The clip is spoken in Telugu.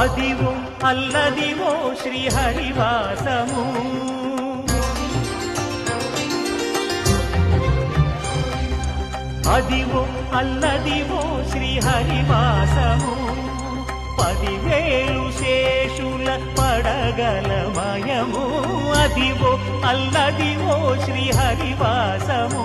అదివో అల్లదివో శ్రీహరివాసము అదివో అల్లదివో శ్రీహరివాసము 10,000 శేషుల పడగలమయము అదివో అల్లదివో శ్రీహరివాసము